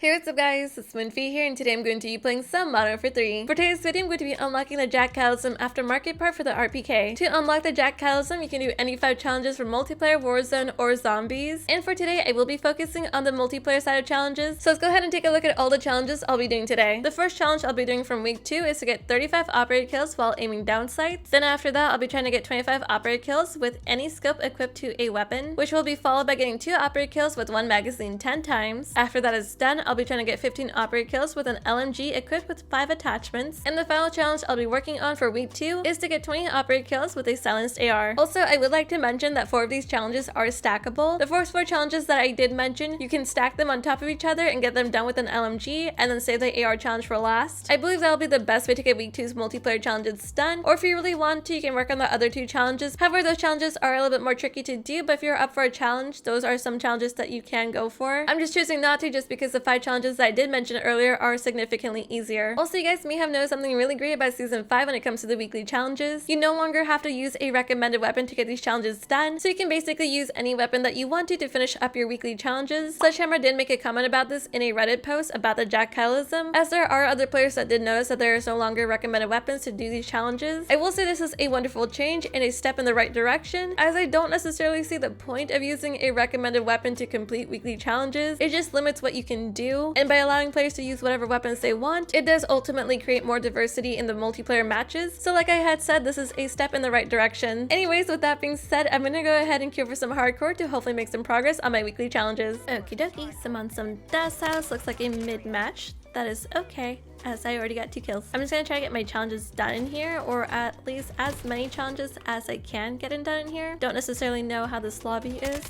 Hey, what's up guys, it's Moonfyye here, and today I'm going to be playing some Modern Warfare 3. For today's video, I'm going to be unlocking the JAK CATACLYSM aftermarket part for the RPK. To unlock the JAK CATACLYSM, you can do any 5 challenges for multiplayer, warzone, or zombies. And for today, I will be focusing on the multiplayer side of challenges. So let's go ahead and take a look at all the challenges I'll be doing today. The first challenge I'll be doing from week 2 is to get 35 operated kills while aiming down sights. Then after that, I'll be trying to get 25 operated kills with any scope equipped to a weapon, which will be followed by getting 2 operated kills with 1 magazine 10 times. After that is done, I'll be trying to get 15 operated kills with an LMG equipped with 5 attachments. And the final challenge I'll be working on for week 2 is to get 20 operated kills with a silenced AR. Also, I would like to mention that 4 of these challenges are stackable. The first 4 challenges that I did mention, you can stack them on top of each other and get them done with an LMG and then save the AR challenge for last. I believe that'll be the best way to get week 2's multiplayer challenges done, or if you really want to, you can work on the other 2 challenges. However, those challenges are a little bit more tricky to do, but if you're up for a challenge, those are some challenges that you can go for. I'm just choosing not to just because the 5 challenges that I did mention earlier are significantly easier. Also, you guys may have noticed something really great about Season 5 when it comes to the weekly challenges. You no longer have to use a recommended weapon to get these challenges done, so you can basically use any weapon that you want to finish up your weekly challenges. Sledgehammer did make a comment about this in a Reddit post about the JAK CATACLYSM, as there are other players that did notice that there is no longer recommended weapons to do these challenges. I will say this is a wonderful change and a step in the right direction, as I don't necessarily see the point of using a recommended weapon to complete weekly challenges. It just limits what you can do, and by allowing players to use whatever weapons they want, it does ultimately create more diversity in the multiplayer matches. So like I had said, this is a step in the right direction. Anyways, with that being said, I'm gonna go ahead and queue for some hardcore to hopefully make some progress on my weekly challenges. Okie dokie, I'm on some Dust House, looks like a mid-match. That is okay, as I already got 2 kills. I'm just gonna try to get my challenges done in here, or at least as many challenges as I can get done in here. Don't necessarily know how this lobby is.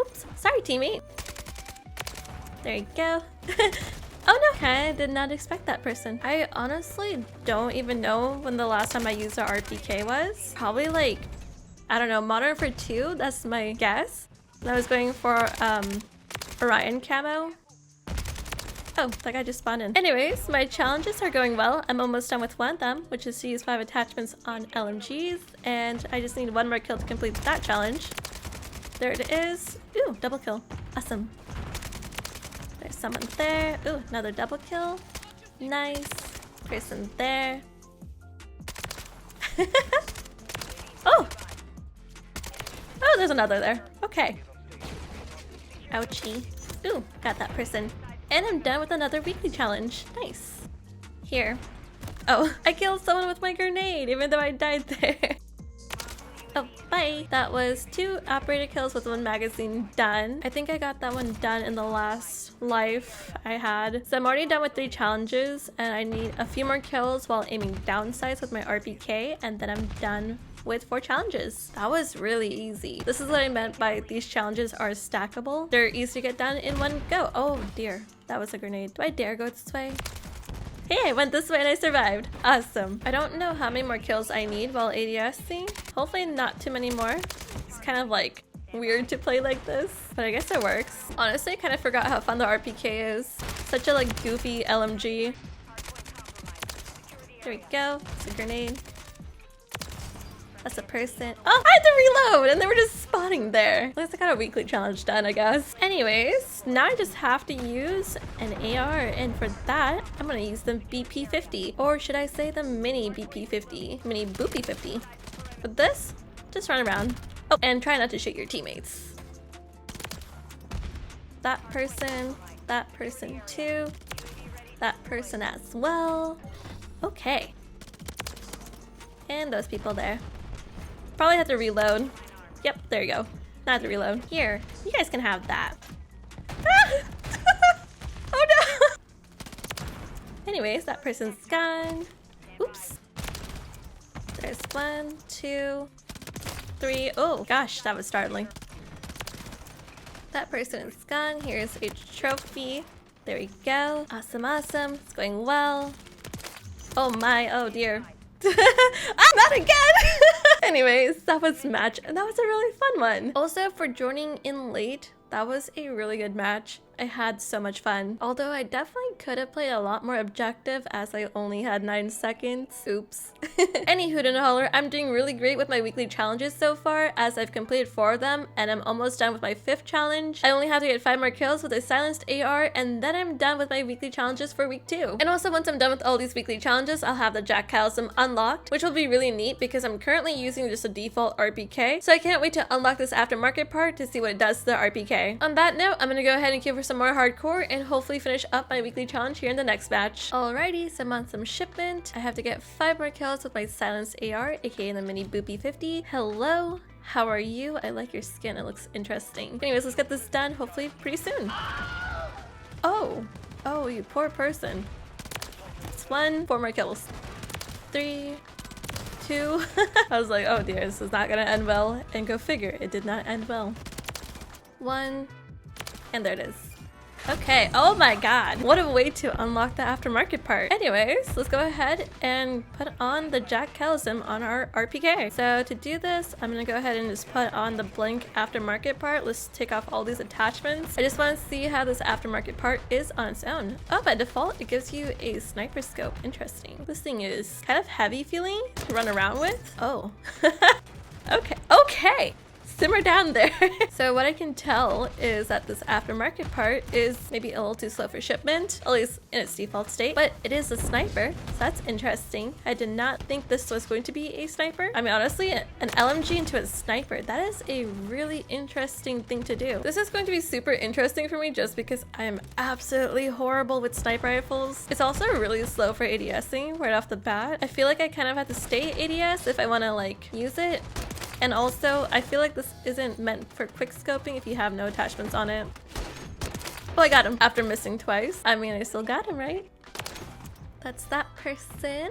Oops, sorry teammate. There you go. Oh no, I did not expect that person. I honestly don't even know when the last time I used a RPK was. Probably like, I don't know, Modern Warfare 2, that's my guess. I was going for Orion camo. Oh, that guy just spawned in. Anyways, my challenges are going well. I'm almost done with one of them, which is to use 5 attachments on LMGs, and I just need 1 more kill to complete that challenge. There it is. Ooh, double kill. Awesome. There's someone there. Ooh, another double kill. Nice. Person there. Oh! Oh, there's another there. Okay. Ouchie. Ooh, got that person. And I'm done with another weekly challenge. Nice. Here. Oh, I killed someone with my grenade, even though I died there. Oh, bye. That was 2 operated kills with 1 magazine done. I think I got that one done in the last life I had. So I'm already done with 3 challenges, and I need a few more kills while aiming down sights with my RPK, and then I'm done with 4 challenges. That was really easy. This is what I meant by these challenges are stackable. They're easy to get done in one go. Oh dear, that was a grenade. Do I dare go this way? Hey, I went this way and I survived. Awesome. I don't know how many more kills I need while ADSing. Hopefully not too many more. It's kind of like weird to play like this, but I guess it works. Honestly, I kind of forgot how fun the RPK is. Such a like goofy LMG. There we go. It's a grenade. That's a person. Oh, I had to reload and they were just spawning there. At least I got a weekly challenge done, I guess. Anyways, now I just have to use an AR, and for that, I'm gonna use the BP50. Or should I say the mini BP50? Mini Boopy 50. For this, just run around. Oh, and try not to shoot your teammates. That person too. That person as well. Okay. And those people there. Probably have to reload. Yep, there you go. Not have to reload. Here, you guys can have that. Ah! Oh no! Anyways, that person's gone. Oops. There's 1, 2, 3. Oh gosh, that was startling. That person is gone. Here's a trophy. There we go. Awesome, awesome. It's going well. Oh my, oh dear. I'm not again! Anyways, that was match, and that was a really fun one. Also, for joining in late, that was a really good match. I had so much fun. Although I definitely could have played a lot more objective as I only had 9 seconds. Oops. Any hoot and holler, I'm doing really great with my weekly challenges so far as I've completed 4 of them and I'm almost done with my 5th challenge. I only have to get 5 more kills with a silenced AR and then I'm done with my weekly challenges for week 2. And also once I'm done with all these weekly challenges, I'll have the JAK CATACLYSM unlocked, which will be really neat because I'm currently using just a default RPK. So I can't wait to unlock this aftermarket part to see what it does to the RPK. On that note, I'm gonna go ahead and queue for some more hardcore and hopefully finish up my weekly challenge here in the next match. Alrighty, so I'm on some shipment. I have to get 5 more kills with my silenced AR, aka the mini boopy 50. Hello, how are you? I like your skin, it looks interesting. Anyways, let's get this done hopefully pretty soon. Oh, you poor person. It's 1, 4 more kills. 3, 2. I was like, oh dear, this is not gonna end well. And go figure, it did not end well. 1, and there it is. Okay, oh my god, what a way to unlock the aftermarket part. Anyways, let's go ahead and put on the JAK CATACLYSM on our RPK. So to do this, I'm gonna go ahead and just put on the blank aftermarket part. Let's take off all these attachments. I just want to see how this aftermarket part is on its own. Oh, by default, it gives you a sniper scope. Interesting. This thing is kind of heavy feeling to run around with. Oh. Okay. Simmer down there. So what I can tell is that this aftermarket part is maybe a little too slow for shipment, at least in its default state, but it is a sniper, so that's interesting. I did not think this was going to be a sniper. I mean, honestly, an LMG into a sniper, that is a really interesting thing to do. This is going to be super interesting for me just because I am absolutely horrible with sniper rifles. It's also really slow for ADSing right off the bat. I feel like I kind of have to stay ADS if I want to like use it. And also, I feel like this isn't meant for quick scoping if you have no attachments on it. Well, I got him after missing twice. I mean, I still got him, right? That's that person.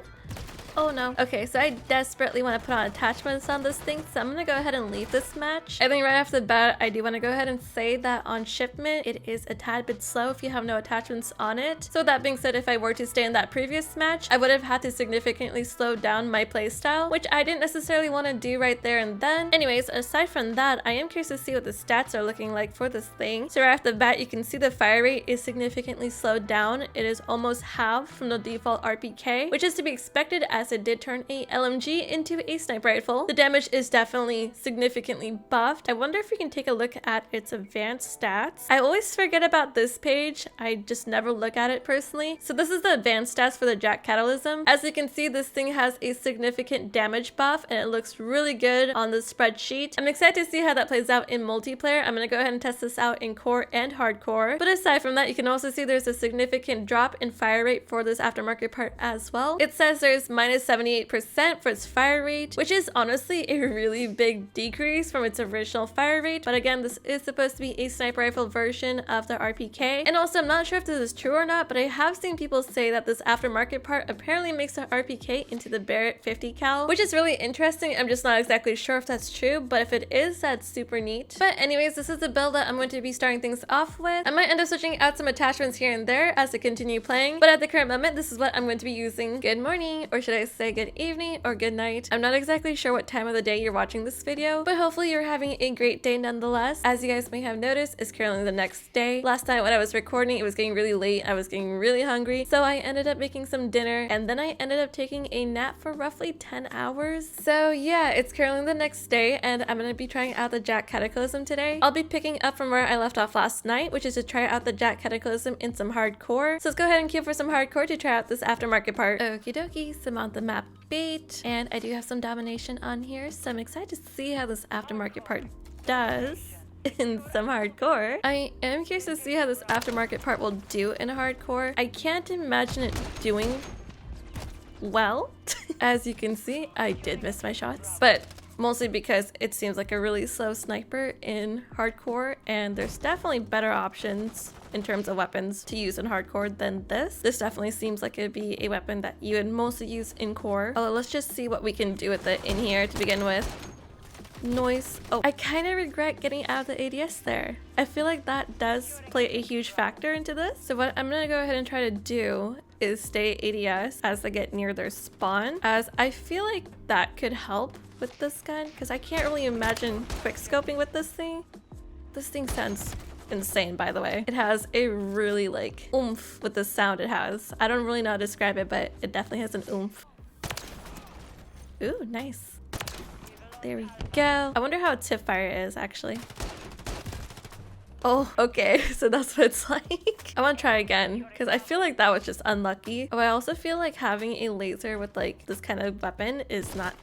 Oh no. Okay, so I desperately want to put on attachments on this thing, so I'm gonna go ahead and leave this match. I think right off the bat, I do want to go ahead and say that on shipment, it is a tad bit slow if you have no attachments on it. So that being said, if I were to stay in that previous match, I would have had to significantly slow down my playstyle, which I didn't necessarily want to do right there and then. Anyways, aside from that, I am curious to see what the stats are looking like for this thing. So right off the bat, you can see the fire rate is significantly slowed down. It is almost half from the default RPK, which is to be expected as it did turn a LMG into a sniper rifle. The damage is definitely significantly buffed. I wonder if we can take a look at its advanced stats. I always forget about this page. I just never look at it personally. So this is the advanced stats for the JAK CATACLYSM. As you can see, this thing has a significant damage buff and it looks really good on the spreadsheet. I'm excited to see how that plays out in multiplayer. I'm gonna go ahead and test this out in core and hardcore. But aside from that, you can also see there's a significant drop in fire rate for this aftermarket part as well. It says there's minus 78% for its fire rate, which is honestly a really big decrease from its original fire rate. But again, this is supposed to be a sniper rifle version of the RPK. And also, I'm not sure if this is true or not, but I have seen people say that this aftermarket part apparently makes the RPK into the Barrett 50 cal, which is really interesting. I'm just not exactly sure if that's true, but if it is, that's super neat. But anyways, this is the build that I'm going to be starting things off with. I might end up switching out some attachments here and there as I continue playing, but at the current moment, this is what I'm going to be using. Good morning, or should I say good evening or good night. I'm not exactly sure what time of the day you're watching this video, but hopefully you're having a great day nonetheless. As you guys may have noticed, it's currently the next day. Last night when I was recording, it was getting really late. I was getting really hungry, so I ended up making some dinner, and then I ended up taking a nap for roughly 10 hours. So yeah, it's currently the next day, and I'm gonna be trying out the JAK CATACLYSM today. I'll be picking up from where I left off last night, which is to try out the JAK CATACLYSM in some hardcore. So let's go ahead and queue for some hardcore to try out this aftermarket part. Okie dokie, so I'm on the map bait, and I do have some domination on here, so I'm excited to see how this aftermarket part does in some hardcore. I am curious to see how this aftermarket part will do in hardcore. I can't imagine it doing well. As you can see, I did miss my shots, but mostly because it seems like a really slow sniper in hardcore, and there's definitely better options in terms of weapons to use in hardcore than this. This definitely seems like it'd be a weapon that you would mostly use in core. Although let's just see what we can do with it in here to begin with. Noise. Oh, I kind of regret getting out of the ADS there. I feel like that does play a huge factor into this. So what I'm gonna go ahead and try to do is stay ADS as I get near their spawn, as I feel like that could help with this gun, because I can't really imagine quick scoping with this thing. This thing sounds insane, by the way. It has a really like oomph with the sound it has. I don't really know how to describe it, but it definitely has an oomph. Ooh, nice. There we go. I wonder how its hip fire is actually. Oh, okay, so that's what it's like. I want to try again because I feel like that was just unlucky. Oh, I also feel like having a laser with like this kind of weapon is not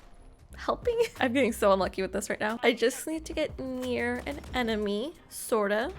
helping. I'm getting so unlucky with this right now. I just need to get near an enemy, sorta.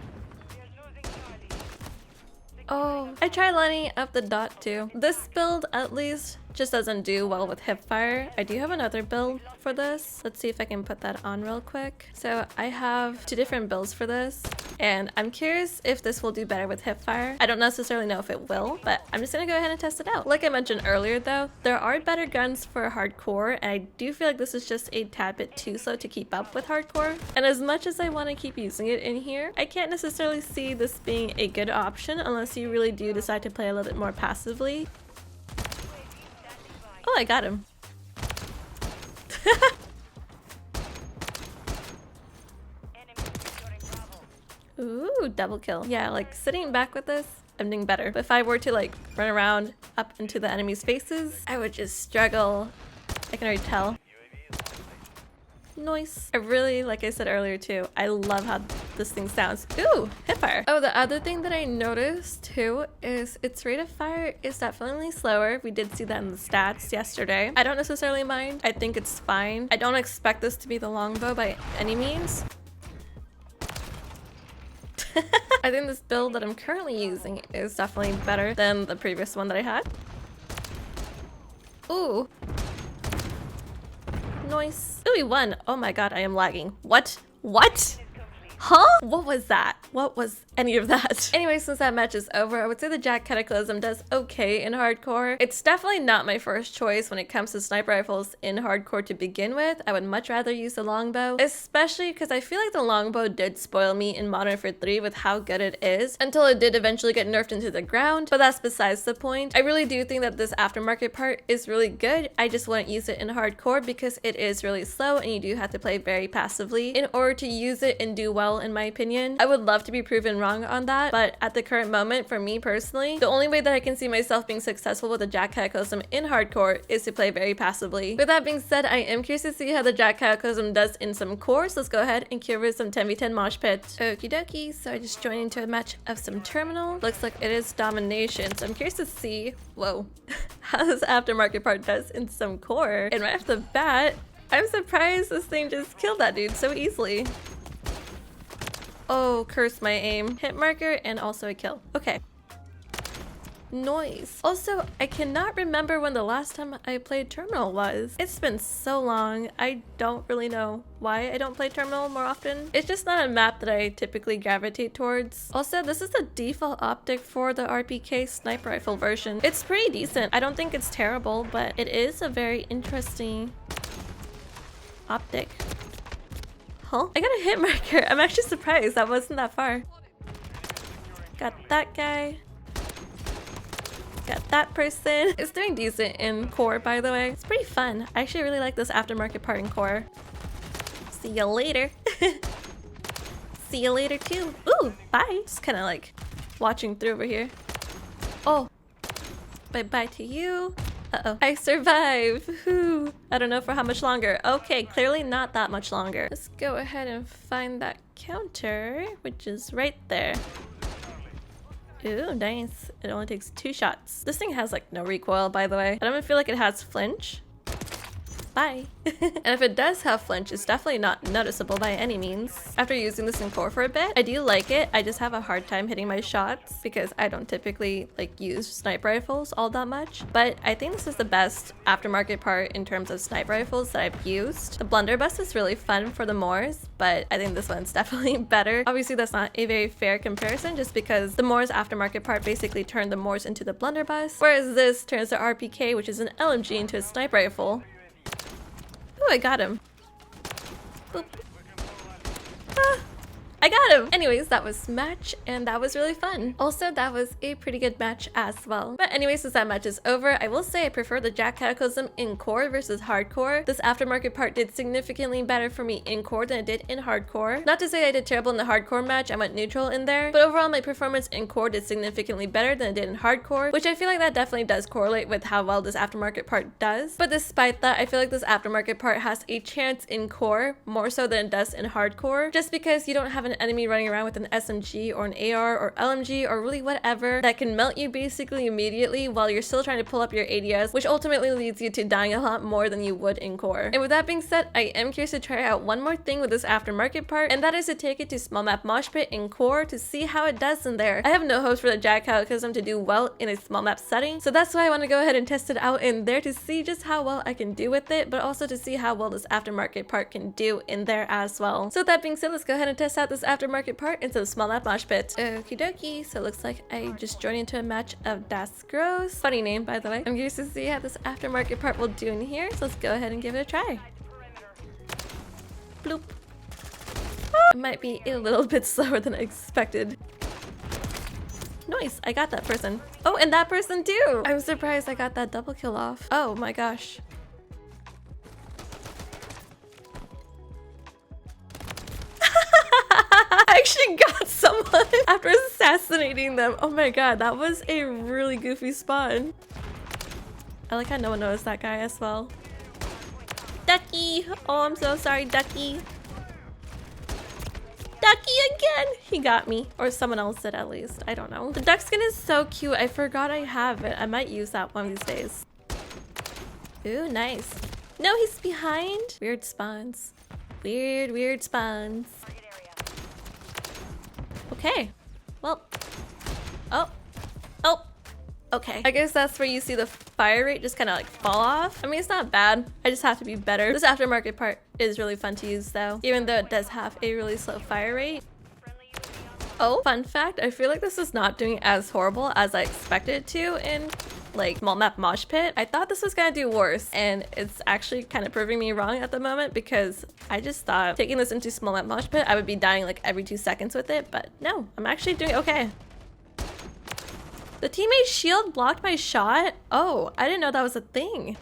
Oh, I tried lining up the dot too. This build at least just doesn't do well with hip fire. I do have another build for this. Let's see if I can put that on real quick. So I have 2 different builds for this, and I'm curious if this will do better with hip fire. I don't necessarily know if it will, but I'm just gonna go ahead and test it out. Like I mentioned earlier though, there are better guns for hardcore, and I do feel like this is just a tad bit too slow to keep up with hardcore. And as much as I want to keep using it in here, I can't necessarily see this being a good option unless you really do decide to play a little bit more passively. Oh, I got him. Ooh, double kill. Yeah, like sitting back with this, I'm doing better. But if I were to like run around up into the enemy's faces, I would just struggle. I can already tell. Nice. I really, like I said earlier too, I love how this thing sounds. Ooh, hip fire. Oh, the other thing that I noticed too is its rate of fire is definitely slower. We did see that in the stats yesterday. I don't necessarily mind. I think it's fine. I don't expect this to be the longbow by any means. I think this build that I'm currently using is definitely better than the previous one that I had. Ooh. Nice. Ooh, we won. Oh my god, I am lagging. What? What? Huh? What was that? What was any of that? Anyway, since that match is over, I would say the JAK Cataclysm does okay in hardcore. It's definitely not my first choice when it comes to sniper rifles in hardcore to begin with. I would much rather use the longbow, especially because I feel like the longbow did spoil me in Modern Warfare 3 with how good it is, until it did eventually get nerfed into the ground, but that's besides the point. I really do think that this aftermarket part is really good. I just wouldn't use it in hardcore because it is really slow and you do have to play very passively in order to use it and do well, in my opinion. I would love to be proven wrong on that, but at the current moment, for me personally, the only way that I can see myself being successful with the JAK Cataclysm in hardcore is to play very passively. With that being said, I am curious to see how the JAK Cataclysm does in some cores. Let's go ahead and cure with some 10v10 mosh pit. Okie dokie, so I just joined into a match of some terminal. Looks like it is domination, so I'm curious to see, whoa, how this aftermarket part does in some core. And right off the bat, I'm surprised this thing just killed that dude so easily. Oh, curse my aim. Hit marker and also a kill. Okay. Noise. Also, I cannot remember when the last time I played Terminal was. It's been so long. I don't really know why I don't play Terminal more often. It's just not a map that I typically gravitate towards. Also, this is the default optic for the RPK sniper rifle version. It's pretty decent. I don't think it's terrible, but it is a very interesting optic. Huh? I got a hit marker. I'm actually surprised that wasn't that far. Got that guy. Got that person. It's doing decent in core, by the way. It's pretty fun. I actually really like this aftermarket part in core. See you later. See you later too. Ooh, bye. Just kind of like watching through over here. Oh, bye-bye to you. Uh-oh. I survived. Whew. I don't know for how much longer. Okay, clearly not that much longer. Let's go ahead and find that counter, which is right there. Ooh, nice. It only takes 2 shots. This thing has like no recoil, by the way. I don't even feel like it has flinch. Bye. And if it does have flinch, it's definitely not noticeable by any means. After using this in core for a bit, I do like it. I just have a hard time hitting my shots because I don't typically like use sniper rifles all that much. But I think this is the best aftermarket part in terms of sniper rifles that I've used. The blunderbuss is really fun for the Moors, but I think this one's definitely better. Obviously, that's not a very fair comparison just because the Moors aftermarket part basically turned the Moors into the blunderbuss, whereas this turns the RPK, which is an LMG, into a sniper rifle. Ooh, I got him. Boop. Ah, I I got him! Anyways, that was match, and that was really fun. Also, that was a pretty good match as well. But anyways, since that match is over, I will say I prefer the JAK Cataclysm in core versus hardcore. This aftermarket part did significantly better for me in core than it did in hardcore. Not to say I did terrible in the hardcore match, I went neutral in there, but overall my performance in core did significantly better than it did in hardcore, which I feel like that definitely does correlate with how well this aftermarket part does. But despite that, I feel like this aftermarket part has a chance in core more so than it does in hardcore, just because you don't have an enemy running around with an SMG or an AR or LMG or really whatever that can melt you basically immediately while you're still trying to pull up your ADS, which ultimately leads you to dying a lot more than you would in core. And with that being said, I am curious to try out one more thing with this aftermarket part, and that is to take it to small map mosh pit in core to see how it does in there. I have no hopes for the JAK Cataclysm to do well in a small map setting, so that's why I want to go ahead and test it out in there to see just how well I can do with it, but also to see how well this aftermarket part can do in there as well. So with that being said, let's go ahead and test out this aftermarket part into the small map mosh pit. Okie dokie, so it looks like I just joined into a match of Das Gross. Funny name, by the way. I'm curious to see how this aftermarket part will do in here, so let's go ahead and give it a try. Bloop. It might be a little bit slower than I expected. Nice, I got that person. Oh, and that person too! I'm surprised I got that double kill off. Oh my gosh. I actually got someone after assassinating them. Oh my god, that was a really goofy spawn. I like how no one noticed that guy as well. Ducky! Oh, I'm so sorry, Ducky. Ducky again! He got me. Or someone else did at least. I don't know. The duck skin is so cute. I forgot I have it. I might use that one of these days. Ooh, nice. No, he's behind. Weird spawns. Weird spawns. Okay. Well. Oh. Okay. I guess that's where you see the fire rate just kind of like fall off. I mean, it's not bad. I just have to be better. This aftermarket part is really fun to use though, even though it does have a really slow fire rate. Oh, fun fact, I feel like this is not doing as horrible as I expected it to in like small map mosh pit. I thought this was gonna do worse, and it's actually kind of proving me wrong at the moment because I just thought taking this into small map mosh pit I would be dying like every 2 seconds with it, but no, I'm actually doing okay. The teammate's shield blocked my shot? Oh, I didn't know that was a thing.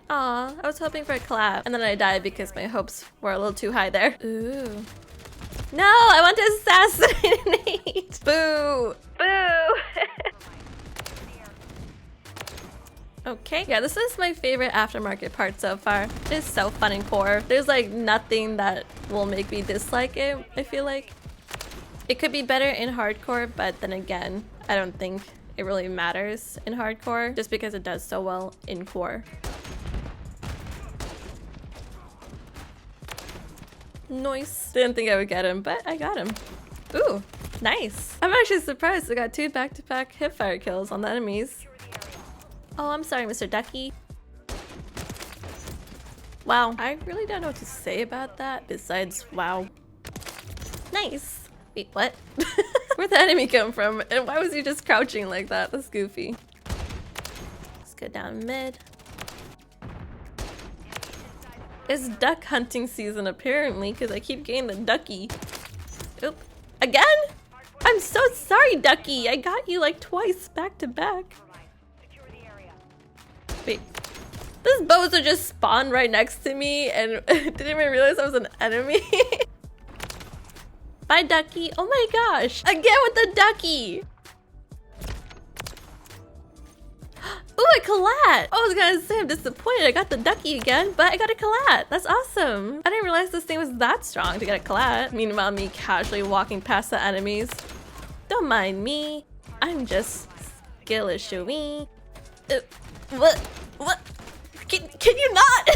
Aw, I was hoping for a collab, and then I died because my hopes were a little too high there. Ooh. No, I want to assassinate! Boo! Boo! Okay, yeah, this is my favorite aftermarket part so far. It's so fun in core. There's like nothing that will make me dislike it, I feel like. It could be better in hardcore, but then again, I don't think it really matters in hardcore just because it does so well in core. Nice. Didn't think I would get him, but I got him. Ooh, nice. I'm actually surprised I got 2 back-to-back hipfire kills on the enemies. Oh, I'm sorry, Mr. Ducky. Wow, I really don't know what to say about that besides wow. Nice. Wait, what? Where'd the enemy come from? And why was he just crouching like that? That's goofy. Let's go down mid. It's duck hunting season apparently, because I keep getting the ducky. Oop. Again? I'm so sorry, Ducky. I got you like twice back to back. Wait. This bozo just spawned right next to me and didn't even realize I was an enemy. Bye, Ducky. Oh my gosh. Again with the Ducky. Ooh, a collat. I was gonna say I'm disappointed. I got the Ducky again, but I got a collat. That's awesome. I didn't realize this thing was that strong to get a collat. Meanwhile, me casually walking past the enemies. Don't mind me. I'm just skill-issuing. What? Can you not?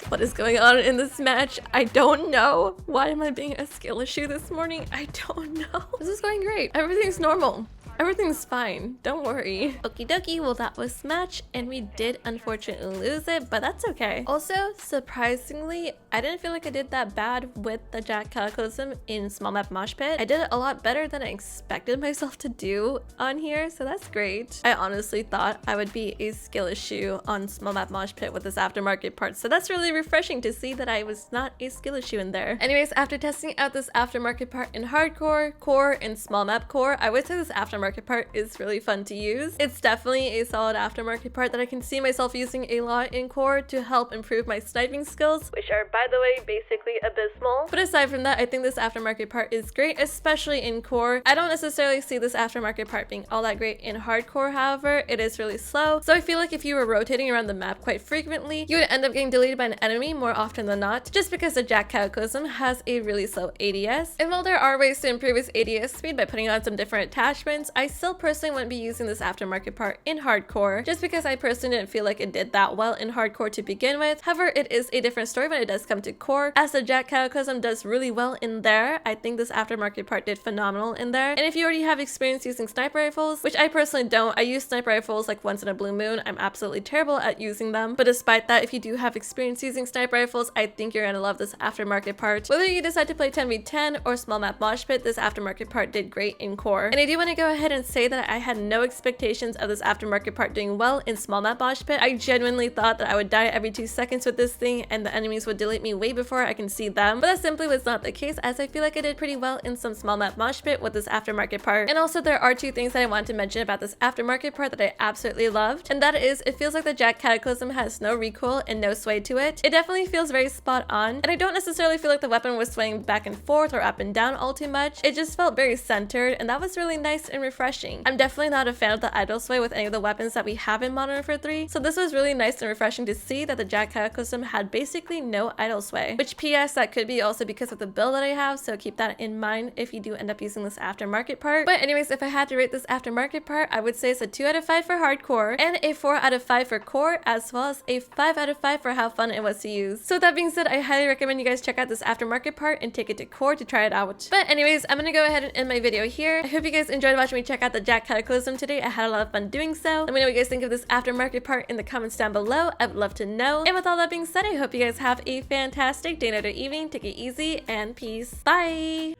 What is going on in this match? I don't know. Why am I being a skill issue this morning? I don't know. This is going great. Everything's normal. Everything's fine, don't worry. Okie dokie, well that was Smash, and we did unfortunately lose it, but that's okay. Also, surprisingly, I didn't feel like I did that bad with the JAK Cataclysm in small map mosh pit. I did it a lot better than I expected myself to do on here, so that's great. I honestly thought I would be a skill issue on small map mosh pit with this aftermarket part, so that's really refreshing to see that I was not a skill issue in there. Anyways, after testing out this aftermarket part in hardcore, core, and small map core, I would say this aftermarket part is really fun to use. It's definitely a solid aftermarket part that I can see myself using a lot in core to help improve my sniping skills, which are, by the way, basically abysmal. But aside from that, I think this aftermarket part is great, especially in core. I don't necessarily see this aftermarket part being all that great in hardcore, however, it is really slow. So I feel like if you were rotating around the map quite frequently, you would end up getting deleted by an enemy more often than not, just because the JAK Cataclysm has a really slow ADS. And while there are ways to improve its ADS speed by putting on some different attachments, I still personally wouldn't be using this aftermarket part in hardcore, just because I personally didn't feel like it did that well in hardcore to begin with. However, it is a different story when it does come to core, as the JAK Cataclysm does really well in there. I think this aftermarket part did phenomenal in there. And if you already have experience using sniper rifles, which I personally don't, I use sniper rifles like once in a blue moon. I'm absolutely terrible at using them. But despite that, if you do have experience using sniper rifles, I think you're gonna love this aftermarket part. Whether you decide to play 10v10 or small map mosh pit, this aftermarket part did great in core. And I do want to go ahead and say that I had no expectations of this aftermarket part doing well in small map mosh pit. I genuinely thought that I would die every 2 seconds with this thing and the enemies would delete me way before I can see them. But that simply was not the case, as I feel like I did pretty well in some small map mosh pit with this aftermarket part. And also there are 2 things that I want to mention about this aftermarket part that I absolutely loved, and that is it feels like the JAK Cataclysm has no recoil and no sway to it. It definitely feels very spot on, and I don't necessarily feel like the weapon was swaying back and forth or up and down all too much. It just felt very centered, and that was really nice and refreshing. I'm definitely not a fan of the idle sway with any of the weapons that we have in Modern Warfare 3, so this was really nice and refreshing to see that the JAK Cataclysm had basically no idle sway, which PS that could be also because of the build that I have, so keep that in mind if you do end up using this aftermarket part. But anyways, if I had to rate this aftermarket part, I would say it's a 2 out of 5 for hardcore and a 4 out of 5 for core, as well as a 5 out of 5 for how fun it was to use. So with that being said, I highly recommend you guys check out this aftermarket part and take it to core to try it out. But anyways, I'm gonna go ahead and end my video here. I hope you guys enjoyed watching me check out the JAK Cataclysm today. I had a lot of fun doing so. Let me know what you guys think of this aftermarket part in the comments down below. I would love to know. And with all that being said, I hope you guys have a fantastic day, night, or evening. Take it easy and peace. Bye!